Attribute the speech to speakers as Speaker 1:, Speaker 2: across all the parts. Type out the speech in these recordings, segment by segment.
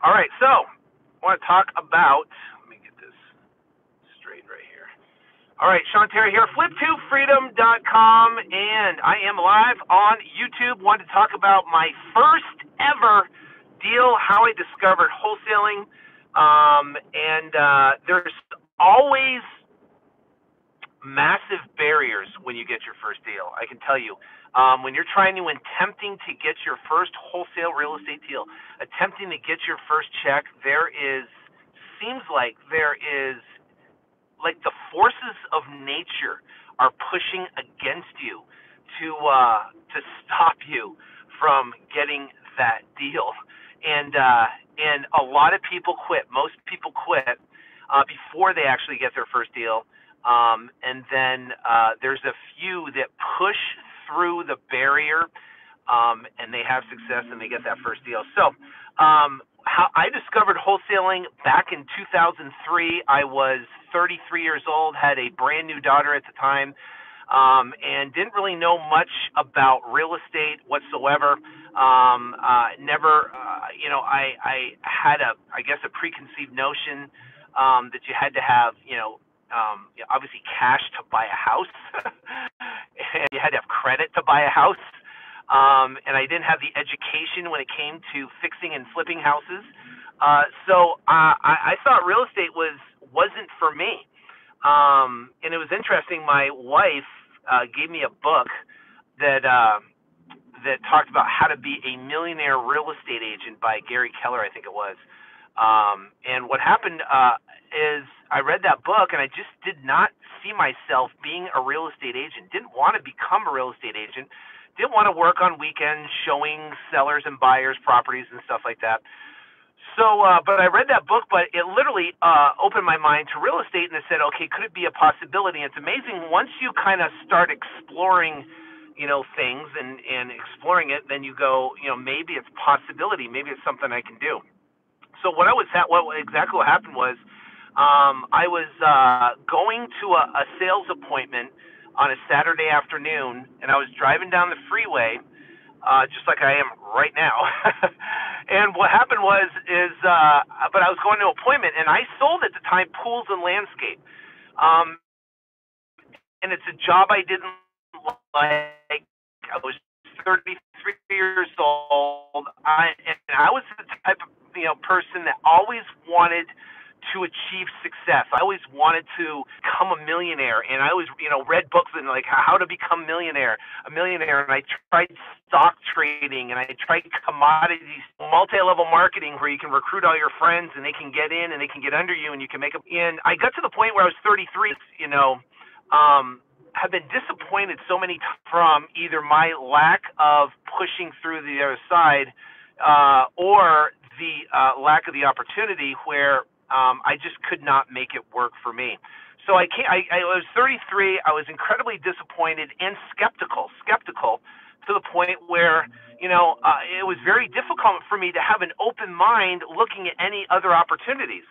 Speaker 1: All right, so I want to talk about, let me get this straight right here. All right, Sean Terry here, Flip2Freedom.com, and I am live on YouTube. Wanted to talk about my first ever deal, how I discovered wholesaling, and there's always massive barriers when you get your first deal. I can tell you, when you're trying to attempting to get your first wholesale real estate deal, attempting to get your first check, seems like the forces of nature are pushing against you to stop you from getting that deal, and a lot of people quit. Most people quit before they actually get their first deal. And then there's a few that push through the barrier, and they have success and they get that first deal. So how I discovered wholesaling back in 2003. I was 33 years old, had a brand new daughter at the time, and didn't really know much about real estate whatsoever. Never, I had I guess a preconceived notion that you had to have, obviously cash to buy a house, and you had to have credit to buy a house. And I didn't have the education when it came to fixing and flipping houses. So I thought real estate wasn't for me. And it was interesting. My wife gave me a book that talked about how to be a millionaire real estate agent by Gary Keller, I think it was. And what happened is I read that book, and I just did not see myself being a real estate agent. Didn't want to become a real estate agent. Didn't want to work on weekends showing sellers and buyers properties and stuff like that. So, but I read that book, but it literally opened my mind to real estate, and it said, okay, could it be a possibility? And it's amazing once you kind of start exploring, things and exploring it, then you go, maybe it's a possibility. Maybe it's something I can do. So what exactly what happened was, I was going to a sales appointment on a Saturday afternoon, and I was driving down the freeway, just like I am right now. And what happened but I was going to an appointment, and I sold at the time pools and landscape. And it's a job I didn't like. I was 33 years old, and I was the type of person that always wanted to achieve success. I always wanted to become a millionaire, and I always, read books and like how to become a millionaire, and I tried stock trading, and I tried commodities, multi-level marketing where you can recruit all your friends and they can get in and they can get under you and you can make them. And I got to the point where I was 33, have been disappointed so many times from either my lack of pushing through the other side, or the lack of the opportunity where I just could not make it work for me. So I was 33. I was incredibly disappointed and skeptical to the point where, it was very difficult for me to have an open mind looking at any other opportunities.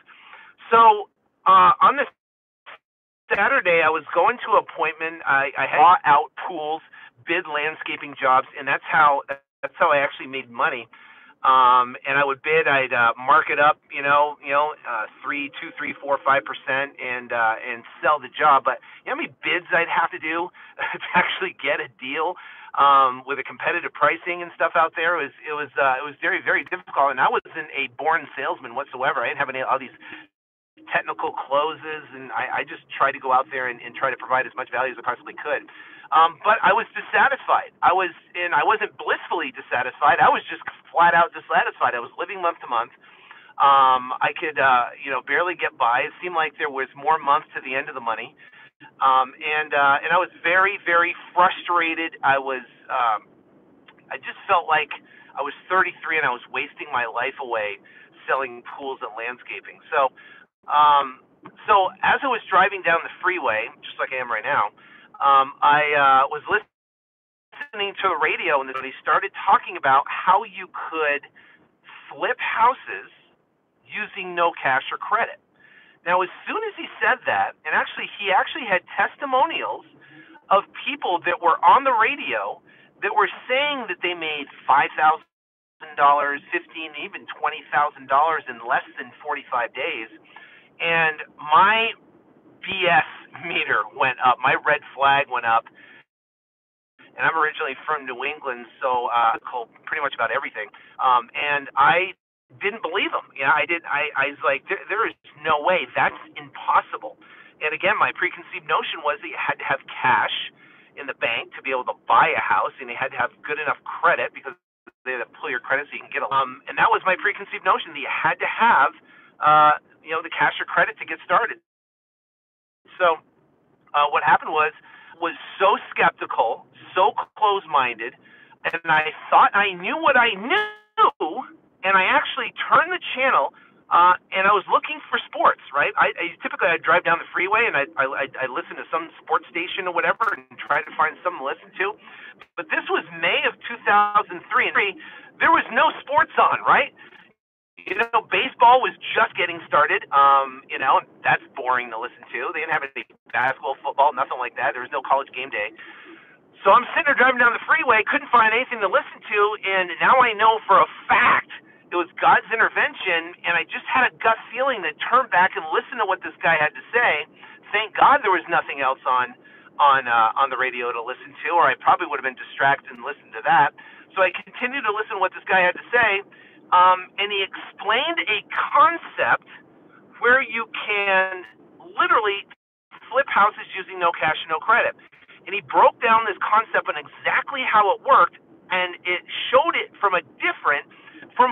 Speaker 1: So on this Saturday, I was going to an appointment. I had bought out pools, bid landscaping jobs, and that's how I actually made money. And I would bid, I'd mark it up, 3, 2, 3, 4, 5%, and sell the job. But you know how many bids I'd have to do to actually get a deal with a competitive pricing and stuff out there? It was very, very difficult. And I wasn't a born salesman whatsoever. I didn't have all these technical closes, and I just tried to go out there and try to provide as much value as I possibly could. But I was dissatisfied. I wasn't blissfully dissatisfied. I was just flat out dissatisfied. I was living month to month. I could, barely get by. It seemed like there was more months to the end of the money. And I was very, very frustrated. I just felt like I was 33 and I was wasting my life away selling pools and landscaping. So as I was driving down the freeway, just like I am right now, I was listening to the radio, and they started talking about how you could flip houses using no cash or credit. Now, as soon as he said that, and he actually had testimonials of people that were on the radio that were saying that they made $5,000, $15, even $20,000 in less than 45 days. And my BS meter went up. My red flag went up. And I'm originally from New England, so pretty much about everything. And I didn't believe him. I was like, there is no way. That's impossible. And again, my preconceived notion was that you had to have cash in the bank to be able to buy a house, and you had to have good enough credit because they had to pull your credit so you can get a loan. And that was my preconceived notion, that you had to have the cash or credit to get started. So what happened was so skeptical, so close-minded, and I thought I knew what I knew, and I actually turned the channel, and I was looking for sports, right? Typically I'd drive down the freeway, and I'd listen to some sports station or whatever and try to find something to listen to. But this was May of 2003, and there was no sports on, right? Baseball was just getting started. That's boring to listen to. They didn't have any basketball, football, nothing like that. There was no college game day. So I'm sitting there driving down the freeway, couldn't find anything to listen to, and now I know for a fact it was God's intervention, and I just had a gut feeling to turn back and listen to what this guy had to say. Thank God there was nothing else on the radio to listen to, or I probably would have been distracted and listened to that. So I continued to listen to what this guy had to say. And he explained a concept where you can literally flip houses using no cash and no credit. And he broke down this concept on exactly how it worked, and it showed it from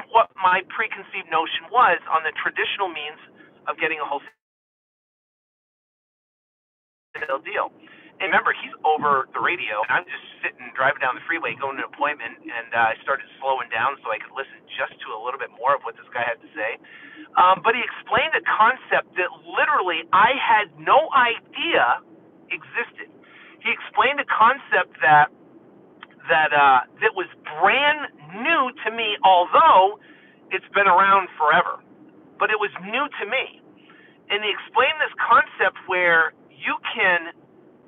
Speaker 1: what my preconceived notion was on the traditional means of getting a wholesale deal. And remember, he's over the radio, and I'm just sitting, driving down the freeway, going to an appointment, and I started slowing down so I could listen just to a little bit more of what this guy had to say. But he explained a concept that literally I had no idea existed. He explained a concept that was brand new to me, although it's been around forever. But it was new to me. And he explained this concept where you can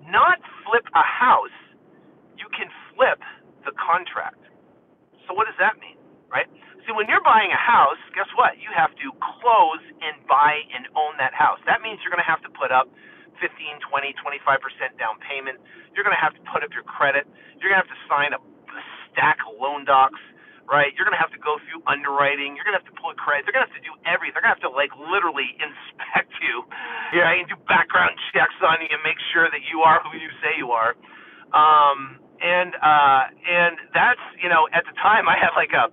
Speaker 1: not flip a house, you can flip the contract. So what does that mean, right? See, when you're buying a house, guess what? You have to close and buy and own that house. That means you're going to have to put up 15, 20, 25% down payment. You're going to have to put up your credit. You're going to have to sign a stack of loan docs, right? You're going to have to go through underwriting. You're going to have to pull credit. They're going to have to do everything. They're going to have to literally inspect you, and do background checks on you and make sure that you are who you say you are. And that's, at the time I had a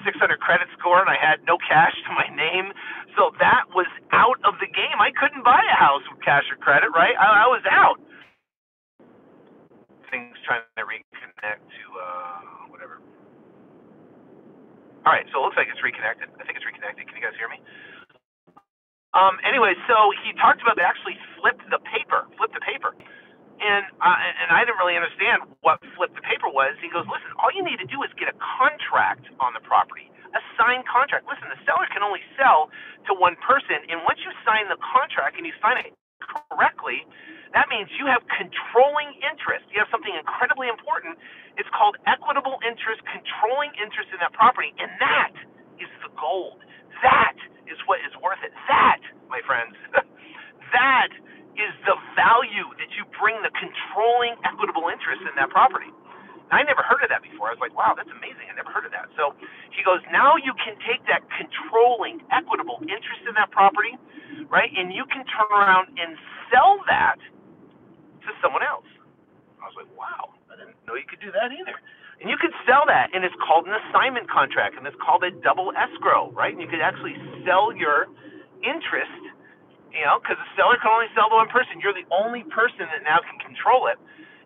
Speaker 1: 600 credit score, and I had no cash to my name. So that was out of the game. I couldn't buy a house with cash or credit, right? I was out. Things trying to reconnect to whatever. All right, so it looks like it's reconnected. I think it's reconnected. Can you guys hear me? Anyway, so he talked about actually flip the paper. And I didn't really understand what flip the paper was. He goes, listen, all you need to do is get a contract on the property, a signed contract. Listen, the seller can only sell to one person, and once you sign the contract and you sign it correctly, that means you have controlling interest. You have something incredibly important. It's called equitable interest, controlling interest in that property, and that is the gold. That is what is worth it. That, my friends, that is the value that you bring, the controlling equitable interest in that property. Now, I never heard of that before. I was like, wow, that's amazing. I never heard of that. So he goes, now you can take that controlling equitable interest in that property, right, and you can turn around and sell that to someone else. I was like, wow, I didn't know you could do that either. And you could sell that, and it's called an assignment contract, and it's called a double escrow, right? And you could actually sell your interest, because the seller can only sell to one person. You're the only person that now can control it.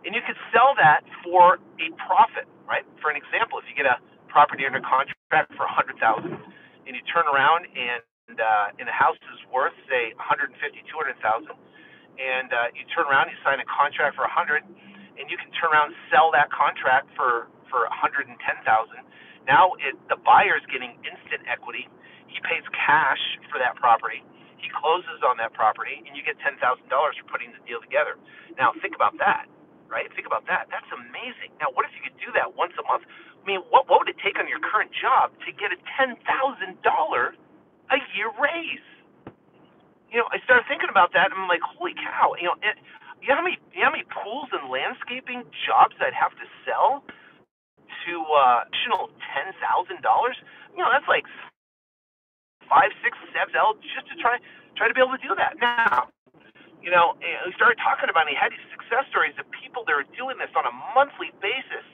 Speaker 1: And you could sell that for a profit, right? For an example, if you get a property under contract for $100,000, and you turn around and the house is worth, say, $150,000, $200,000, and you turn around, you sign a contract for $100,000, and you can turn around and sell that contract for $110,000. Now the buyer's getting instant equity. He pays cash for that property. He closes on that property, and you get $10,000 for putting the deal together. Now, think about that. right? Think about that. That's amazing. Now, what if you could do that once a month? I mean, what would it take on your current job to get a $10,000 a year raise? I started thinking about that, and I'm like, holy cow! You know how many pools and landscaping jobs I'd have to sell to additional $10,000? That's like 5, 6, 7 L just to try to be able to do that. Now, we started talking about, and he had these success stories of people that are doing this on a monthly basis,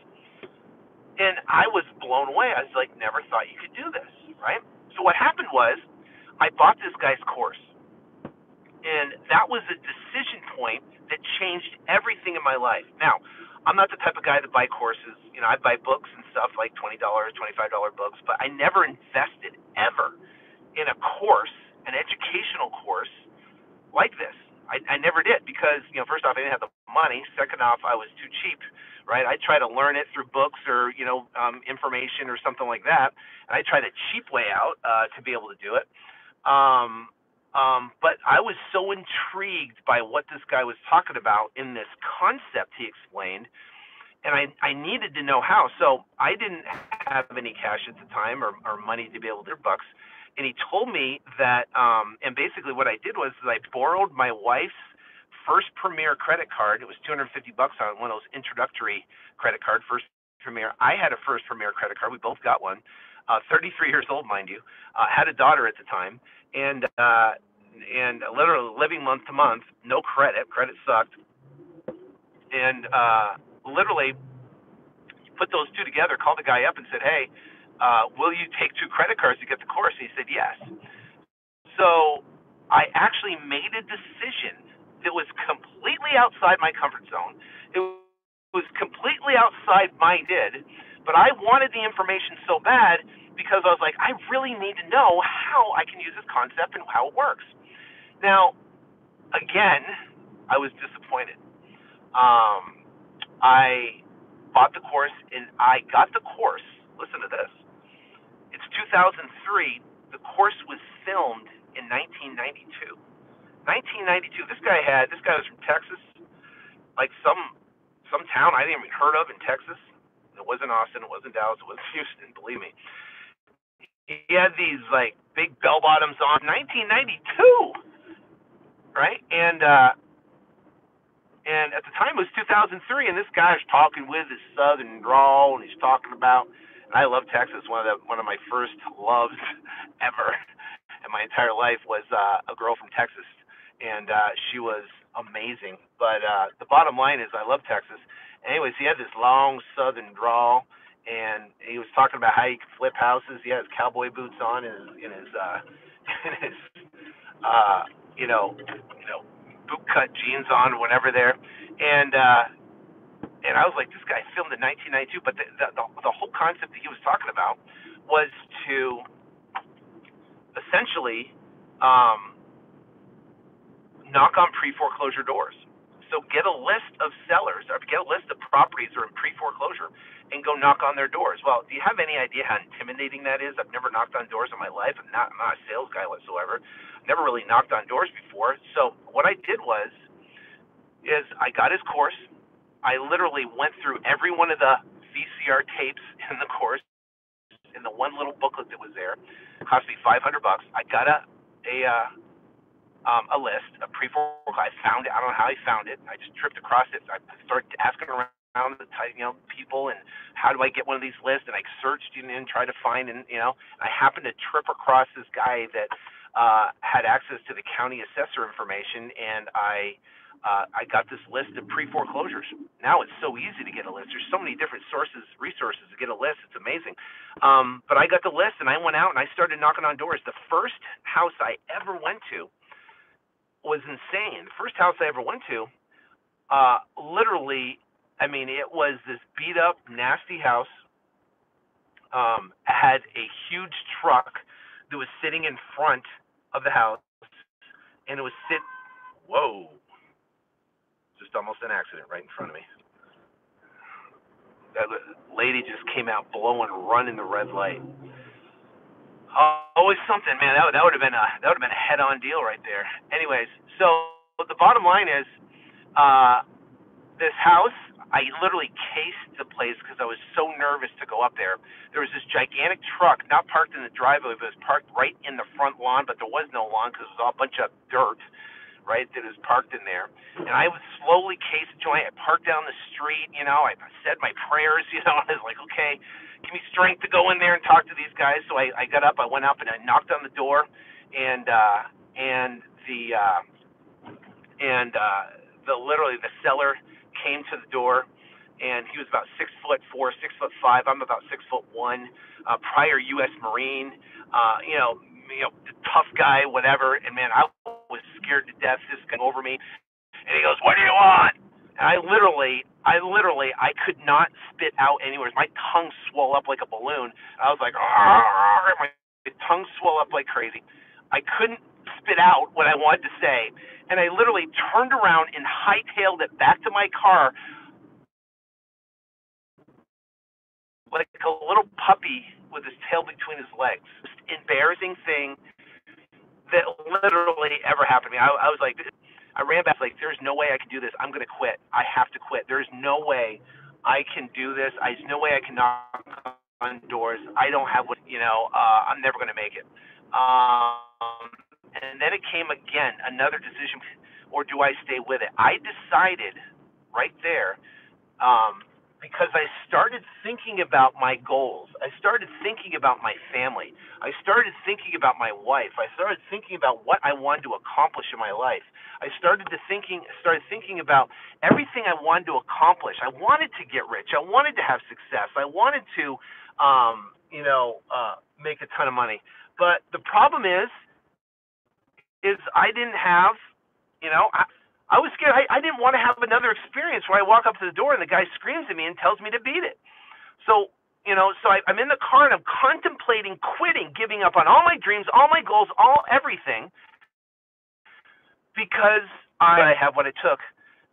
Speaker 1: and I was blown away. I was like, never thought you could do this, right? So what happened was, I bought this guy's course. And that was a decision point that changed everything in my life. Now, I'm not the type of guy to buy courses. I buy books and stuff like $20, $25 books, but I never invested ever in a course, an educational course like this. I never did because, first off, I didn't have the money. Second off, I was too cheap, right? I try to learn it through books or, information or something like that. And I tried a cheap way out to be able to do it. But I was so intrigued by what this guy was talking about in this concept he explained, and I needed to know how. So I didn't have any cash at the time or money to be able to do bucks. And he told me that, and basically what I did was I borrowed my wife's first Premier credit card. It was $250 on one of those introductory credit card, First Premier. I had a First Premier credit card. We both got one. 33 years old, mind you. Had a daughter at the time, and literally living month to month, no credit. Credit sucked, and literally put those two together. Called the guy up and said, "Hey, will you take 2 credit cards to get the course?" And he said, "Yes." So I actually made a decision that was completely outside my comfort zone. It was completely outside my did. But I wanted the information so bad because I was like, I really need to know how I can use this concept and how it works. Now, again, I was disappointed. I bought the course, and I got the course. Listen to this. It's 2003. The course was filmed in 1992. 1992. This guy was from Texas, like some town I didn't even heard of in Texas. It wasn't Austin, it wasn't Dallas, it wasn't Houston, believe me. He had these like big bell bottoms on, 1992, right? And at the time it was 2003, and this guy's talking with his southern drawl, and he's talking about. And I love Texas. One of my first loves ever in my entire life was a girl from Texas, and she was amazing. But the bottom line is, I love Texas. Anyways, he had this long southern drawl, and he was talking about how he could flip houses. He had his cowboy boots on and his boot cut jeans on, whatever there, and I was like, this guy filmed in 1992. But the whole concept that he was talking about was to essentially knock on pre-foreclosure doors. So get a list of sellers, or get a list of properties that are in pre-foreclosure, and go knock on their doors. Well, do you have any idea how intimidating that is? I've never knocked on doors in my life. I'm not a sales guy whatsoever. Never really knocked on doors before. So what I did is I got his course. I literally went through every one of the VCR tapes in the course, in the one little booklet that was there. It cost me $500. I got a list of pre-foreclosure. I found it. I don't know how I found it. I just tripped across it. I started asking around the people, and how do I get one of these lists? And I searched and tried to find, and I happened to trip across this guy that had access to the county assessor information, and I got this list of pre-foreclosures. Now it's so easy to get a list. There's so many different resources to get a list. It's amazing. But I got the list, and I went out and I started knocking on doors. The first house I ever went to was insane. The first house I ever went to, literally, I mean, it was this beat up, nasty house. Had a huge truck that was sitting in front of the house, and it was whoa, just almost an accident right in front of me. That lady just came out blowing, running the red light. Always something, man. That would have been a head-on deal right there. Anyways, so the bottom line is, this house I literally cased the place because I was so nervous to go up there. There was this gigantic truck, not parked in the driveway, but it was parked right in the front lawn, but there was no lawn because it was all a bunch of dirt, right, that was parked in there. And I would slowly case the joint. I parked down the street, I said my prayers, I was like, okay, give me strength to go in there and talk to these guys. So I got up, I went up, and I knocked on the door, and literally the seller came to the door, and he was about 6'4", 6'5". I'm about 6'1", prior U.S. Marine, tough guy, whatever. And man, I was scared to death. This guy over me, and he goes, "What do you want?" And I literally, I could not spit out anywhere. My tongue swelled up like a balloon. I was like, "Arr!" My tongue swelled up like crazy. I couldn't spit out what I wanted to say, and I literally turned around and hightailed it back to my car like a little puppy with his tail between his legs. Most embarrassing thing that literally ever happened to me. I was like, I ran back like, there's no way I can do this. I'm going to quit. I have to quit. There's no way I can do this. There's no way I can knock on doors. I don't have what, I'm never going to make it. And then it came again, another decision, or do I stay with it? I decided right there, because I started thinking about my goals. I started thinking about my family. I started thinking about my wife. I started thinking about what I wanted to accomplish in my life. I started thinking about everything I wanted to accomplish. I wanted to get rich. I wanted to have success. I wanted to, make a ton of money. But the problem is I didn't have, I was scared. I didn't want to have another experience where I walk up to the door and the guy screams at me and tells me to beat it. So, I'm in the car and I'm contemplating quitting, giving up on all my dreams, all my goals, everything, because I have what it took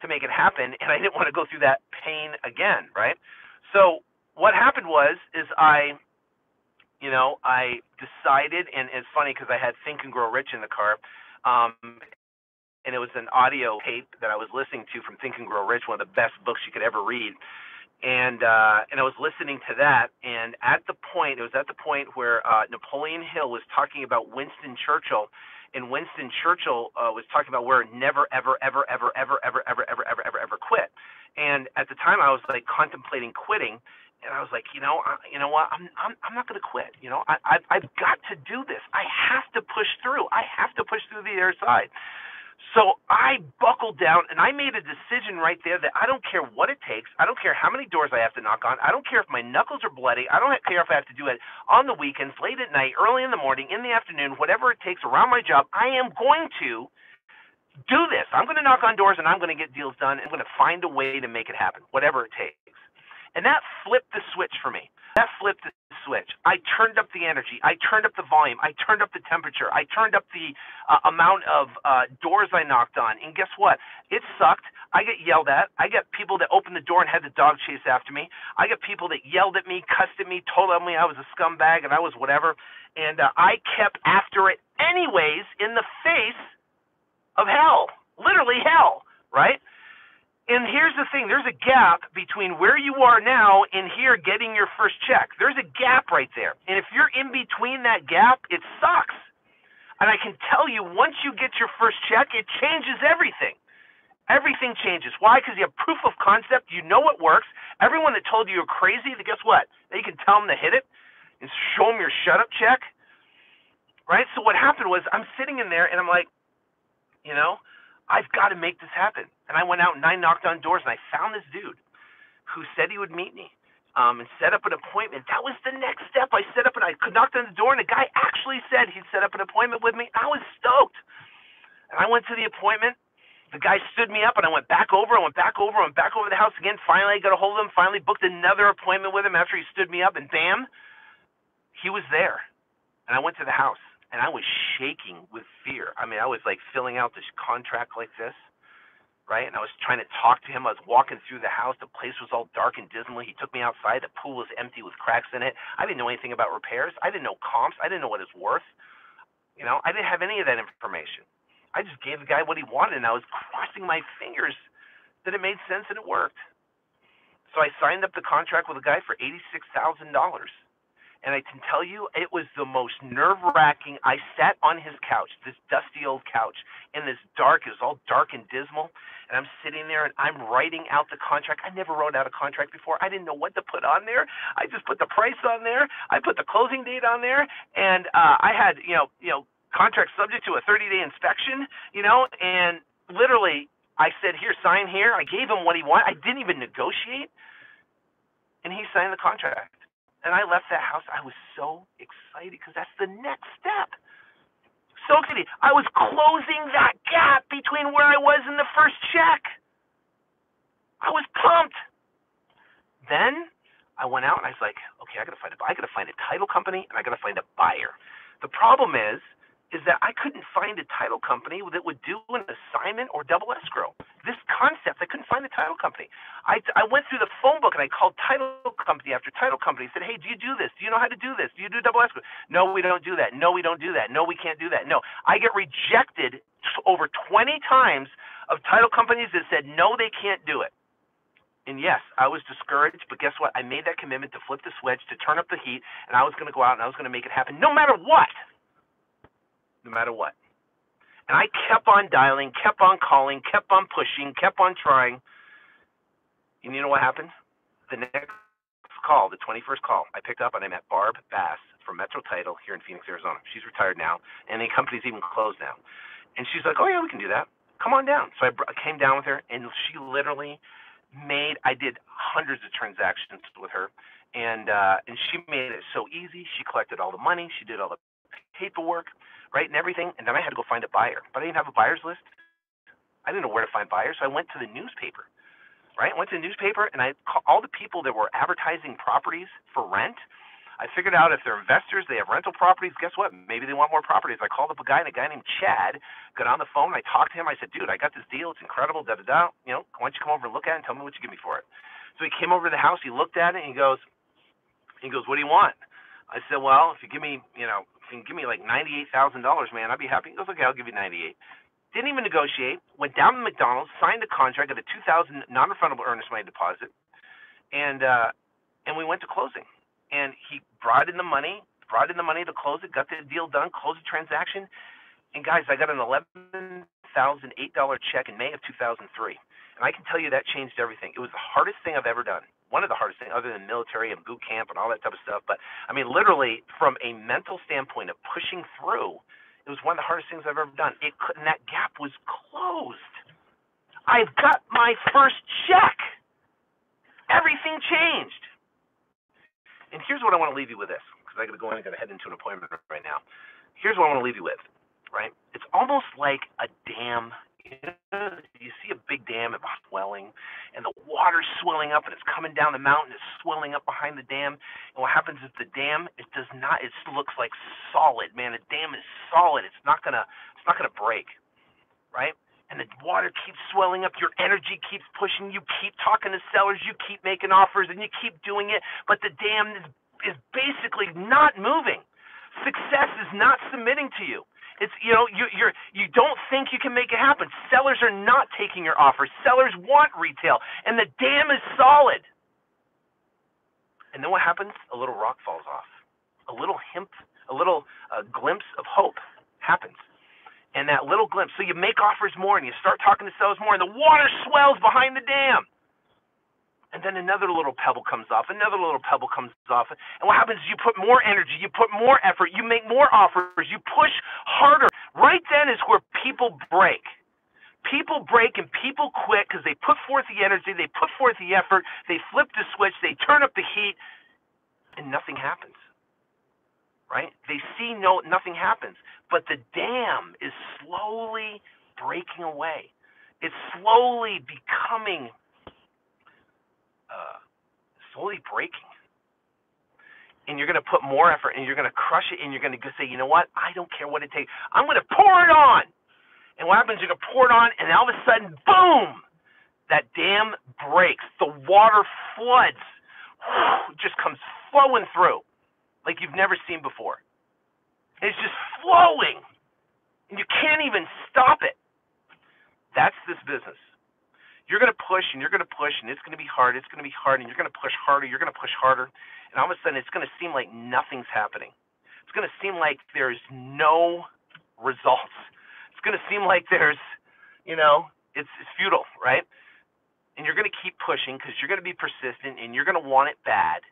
Speaker 1: to make it happen, and I didn't want to go through that pain again, right? So what happened is I decided, and it's funny because I had Think and Grow Rich in the car, and it was an audio tape that I was listening to from Think and Grow Rich, one of the best books you could ever read. And I was listening to that, and it was at the point where Napoleon Hill was talking about Winston Churchill, and Winston Churchill was talking about where never, ever, ever, ever, ever, ever, ever, ever, ever, ever, ever quit. And at the time, I was like contemplating quitting, and I was like, you know what, I'm not going to quit. I've got to do this. I have to push through. I have to push through the other side. So I buckled down, and I made a decision right there that I don't care what it takes. I don't care how many doors I have to knock on. I don't care if my knuckles are bloody. I don't care if I have to do it on the weekends, late at night, early in the morning, in the afternoon, whatever it takes around my job. I am going to do this. I'm going to knock on doors, and I'm going to get deals done. I'm going to find a way to make it happen, whatever it takes. And that flipped the switch for me. That flipped the switch. I turned up the energy. I turned up the volume. I turned up the temperature. I turned up the amount of doors I knocked on. And guess what? It sucked. I get yelled at. I get people that opened the door and had the dog chase after me. I get people that yelled at me, cussed at me, told me I was a scumbag and I was whatever. And I kept after it anyways in the face of hell. Literally hell, right? And here's the thing, there's a gap between where you are now and here getting your first check. There's a gap right there. And if you're in between that gap, it sucks. And I can tell you, once you get your first check, it changes everything. Everything changes. Why? Because you have proof of concept. You know it works. Everyone that told you you're crazy, guess what? Now you can tell them to hit it and show them your shut-up check. Right? So what happened was I'm sitting in there, and I'm like, I've got to make this happen. And I went out and I knocked on doors, and I found this dude who said he would meet me and set up an appointment. That was the next step. I knocked on the door, and the guy actually said he'd set up an appointment with me. I was stoked. And I went to the appointment. The guy stood me up, and I went back over. I went back over the house again. Finally, I got a hold of him. Finally booked another appointment with him after he stood me up, and bam, he was there. And I went to the house. And I was shaking with fear. I mean, I was like filling out this contract like this, right? And I was trying to talk to him. I was walking through the house. The place was all dark and dismal. He took me outside. The pool was empty with cracks in it. I didn't know anything about repairs. I didn't know comps. I didn't know what it's worth. I didn't have any of that information. I just gave the guy what he wanted, and I was crossing my fingers that it made sense and it worked. So I signed up the contract with a guy for $86,000. And I can tell you, it was the most nerve-wracking. I sat on his couch, this dusty old couch, in this dark, it was all dark and dismal, and I'm sitting there and I'm writing out the contract. I never wrote out a contract before. I didn't know what to put on there. I just put the price on there. I put the closing date on there, and I had, contract subject to a 30-day inspection, and literally I said, here, sign here. I gave him what he wanted. I didn't even negotiate, and he signed the contract. And I left that house. I was so excited because that's the next step. So excited. I was closing that gap between where I was and the first check. I was pumped. Then I went out and I was like, okay, I got to find a title company and I got to find a buyer. The problem is that I couldn't find a title company that would do an assignment or double escrow. This concept, I couldn't find a title company. I went through the phone book and I called title company after title company. I said, hey, do you do this? Do you know how to do this? Do you do double escrow? No, we don't do that. No, we don't do that. No, we can't do that. No. I get rejected over 20 times of title companies that said, no, they can't do it. And yes, I was discouraged, but guess what? I made that commitment to flip the switch, to turn up the heat, and I was going to go out and I was going to make it happen no matter what. No matter what. And I kept on dialing, kept on calling, kept on pushing, kept on trying. And you know what happened? The next call, the 21st call, I picked up and I met Barb Bass from Metro Title here in Phoenix, Arizona. She's retired now, and the company's even closed now. And she's like, oh, yeah, we can do that. Come on down. So I came down with her, and she literally I did hundreds of transactions with her, and she made it so easy. She collected all the money. She did all the paperwork, right, and everything, and then I had to go find a buyer. But I didn't have a buyer's list. I didn't know where to find buyers, so I went to the newspaper, right? I went to the newspaper, and I called all the people that were advertising properties for rent. I figured out if they're investors, they have rental properties. Guess what? Maybe they want more properties. I called up a guy named Chad, got on the phone, I talked to him. I said, dude, I got this deal. It's incredible, da-da-da. Why don't you come over and look at it and tell me what you give me for it? So he came over to the house. He looked at it, and he goes, what do you want? I said, well, if you give me, like $98,000, man, I'd be happy. He goes, okay, I'll give you 98. Didn't even negotiate. Went down to McDonald's, signed a contract, got a $2,000 non-refundable earnest money deposit, and we went to closing. And he brought in the money to close it, got the deal done, closed the transaction. And guys, I got an $11,008 check in May of 2003. And I can tell you that changed everything. It was the hardest thing I've ever done. One of the hardest things, other than military and boot camp and all that type of stuff. But I mean, literally, from a mental standpoint of pushing through, it was one of the hardest things I've ever done. And that gap was closed. I've got my first check. Everything changed. And here's what I want to leave you with this, because I got to go in and got to head into an appointment right now. Here's what I want to leave you with, right? It's almost like a dam. You see a big dam, it's swelling, and the water's swelling up, and it's coming down the mountain, it's swelling up behind the dam. And what happens is the dam, it looks like solid, man. The dam is solid. It's not gonna break, right? And the water keeps swelling up, your energy keeps pushing, you keep talking to sellers, you keep making offers, and you keep doing it, but the dam is basically not moving. Success is not submitting to you. It's you don't think you can make it happen. Sellers are not taking your offers. Sellers want retail, and the dam is solid. And then what happens? A little rock falls off. A little glimpse of hope happens. And that little glimpse, so you make offers more and you start talking to sellers more, and the water swells behind the dam. And then another little pebble comes off, another little pebble comes off. And what happens is you put more energy, you put more effort, you make more offers, you push harder. Right then is where people break. People break and people quit because they put forth the energy, they put forth the effort, they flip the switch, they turn up the heat, and nothing happens. Right? They see nothing happens. But the dam is slowly breaking away. It's slowly becoming, slowly breaking. And you're going to put more effort, and you're going to crush it, and you're going to say, you know what? I don't care what it takes. I'm going to pour it on. And what happens? You're going to pour it on, and all of a sudden, boom, that dam breaks. The water floods. Just comes flowing through like you've never seen before. It's just flowing, and you can't even stop it. That's this business. You're going to push and you're going to push, and it's going to be hard. It's going to be hard, and you're going to push harder. You're going to push harder. And all of a sudden, it's going to seem like nothing's happening. It's going to seem like there's no results. It's going to seem like there's, it's futile, right? And you're going to keep pushing because you're going to be persistent and you're going to want it bad.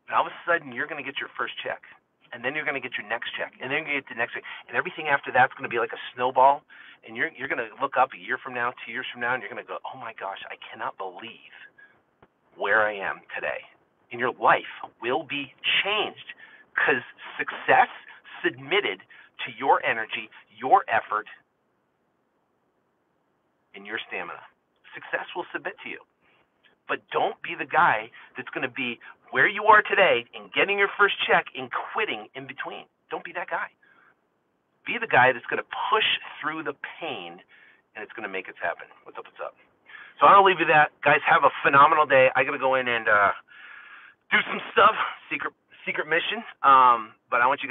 Speaker 1: And all of a sudden, you're going to get your first check. And then you're going to get your next check. And then you're going to get the next check. And everything after that's going to be like a snowball. And you're going to look up a year from now, 2 years from now, and you're going to go, oh, my gosh, I cannot believe where I am today. And your life will be changed because success submitted to your energy, your effort, and your stamina. Success will submit to you. But don't be the guy that's going to be where you are today and getting your first check and quitting in between. Don't be that guy. Be the guy that's going to push through the pain, and it's going to make it happen. What's up, what's up? So I'll leave you that. Guys, have a phenomenal day. I got to go in and do some stuff, secret mission. But I want you guys